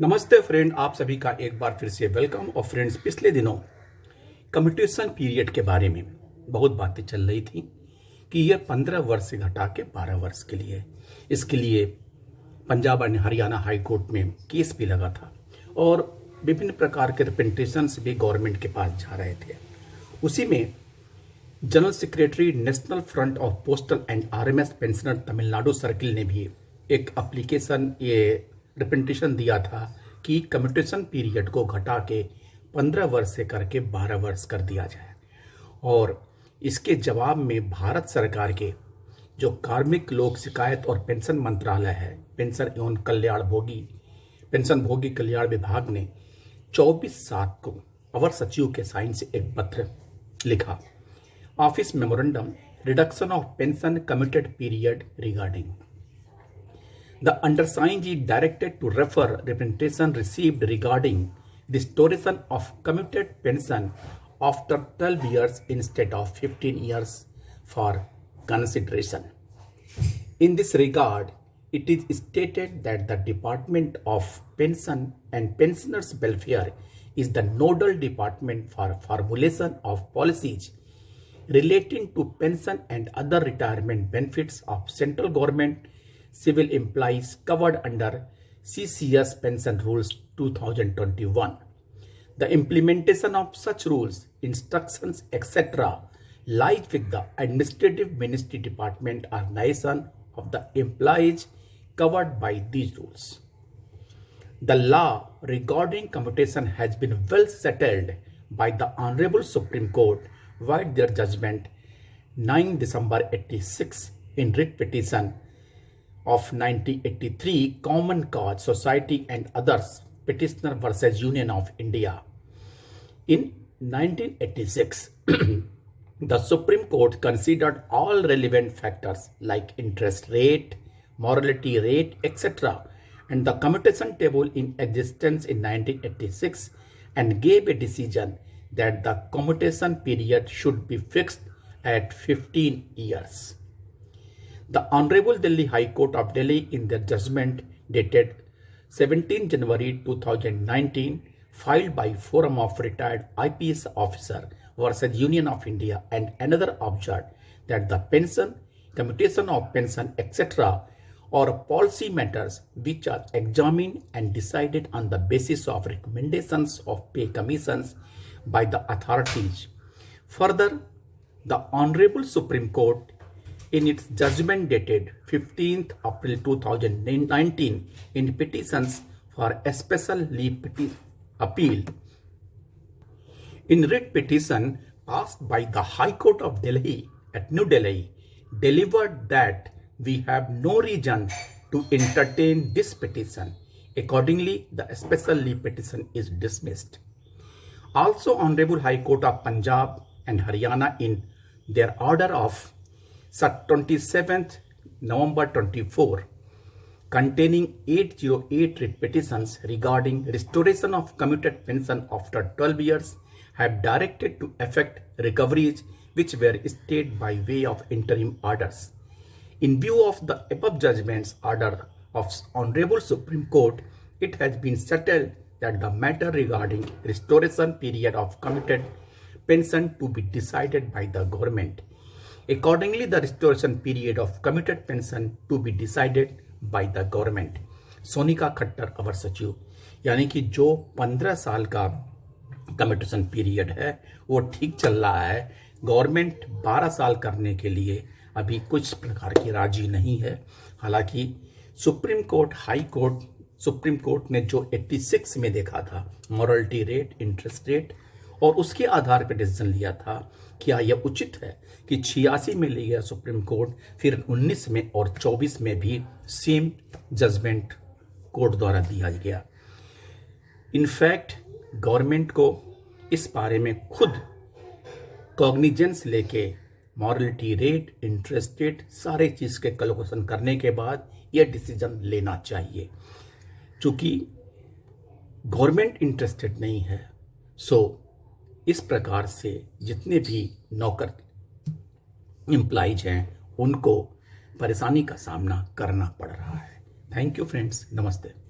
नमस्ते फ्रेंड, आप सभी का एक बार फिर से वेलकम। और फ्रेंड्स, पिछले दिनों कम्यूटेशन पीरियड के बारे में बहुत बातें चल रही थी कि यह 15 वर्ष से घटा के 12 वर्ष के लिए, इसके लिए पंजाब और हरियाणा हाई कोर्ट में केस भी लगा था और विभिन्न प्रकार के रिप्रेजेंटेशंस भी गवर्नमेंट के पास जा रहे थे। उसी में general secretary national front of postal and RMS pensioner Tamil Nadu circle ने भी एक एप्लीकेशन रिप्रेजेंटेशन दिया था कि कम्यूटेशन पीरियड को घटा के 15 वर्ष से करके 12 वर्ष कर दिया जाए। और इसके जवाब में भारत सरकार के जो कार्मिक लोक शिकायत और पेंशन मंत्रालय है, पेंशन भोगी कल्याण विभाग ने 24/7 को अवर सचिव के साइन से एक पत्र लिखा। Office memorandum reduction of pension commuted period regarding the undersigned is directed to refer representation received regarding restoration of commuted pension after 12 years instead of 15 years for consideration. In this regard, it is stated that the Department of Pension and Pensioners Welfare is the nodal department for formulation of policies relating to pension and other retirement benefits of central government civil employees covered under CCS Pension Rules 2021. The implementation of such rules, instructions, etc. lies with the Administrative Ministry Department or liaison of the employees covered by these rules. The law regarding commutation has been well settled by the Honorable Supreme Court via their judgment 9 December 86 in writ petition of 1983 Common Cause Society and Others Petitioner versus Union of India. In 1986, the Supreme Court considered all relevant factors like interest rate, mortality rate, etc. and the commutation table in existence in 1986 and gave a decision that the commutation period should be fixed at 15 years. The Honorable Delhi High Court of Delhi in their judgment dated 17 January 2019 filed by Forum of Retired IPS Officer versus Union of India and another observed that the pension, commutation of pension, etc. or policy matters which are examined and decided on the basis of recommendations of pay commissions by the authorities. Further, the Honorable Supreme Court in its judgment dated 15th April 2019 in petitions for a special leave appeal. In writ petition passed by the High Court of Delhi at New Delhi, delivered that we have no reason to entertain this petition. Accordingly, the special leave petition is dismissed. Also, Honorable High Court of Punjab and Haryana in their order of 27th November 24 containing 808 writ petitions regarding restoration of commuted pension after 12 years have directed to effect recoveries which were stayed by way of interim orders. In view of the above judgments order of Honorable Supreme Court, it has been settled that the matter regarding restoration period of commuted pension to be decided by the government. Accordingly, the restoration period of commuted pension to be decided by the government. Sonika Khattar अवर सचिव, यानी कि जो 15 साल का commutation period है वो ठीक चल रहा है। गवर्नमेंट 12 साल करने के लिए अभी कुछ प्रकार की राजी नहीं है। हालांकि सुप्रीम कोर्ट ने जो 86 में देखा था मॉरलिटी रेट, इंटरेस्ट रेट, और उसके आधार पर डिसीजन लिया था। क्या यह उचित है कि 86 में ले गया सुप्रीम कोर्ट, फिर 19 में और 24 में भी सेम जजमेंट कोर्ट द्वारा दिया गया। इनफैक्ट गवर्नमेंट को इस बारे में खुद कॉग्निजेंस लेके मॉरलिटी रेट, इंटरेस्ट रेट, सारे चीज़ के कैलकुलेशन करने के बाद यह डिसीजन लेना चाहिए। चूँकि गवर्नमेंट इंटरेस्टेड नहीं है, सो इस प्रकार से जितने भी नौकर एम्प्लॉइज हैं उनको परेशानी का सामना करना पड़ रहा है। थैंक यू फ्रेंड्स, नमस्ते।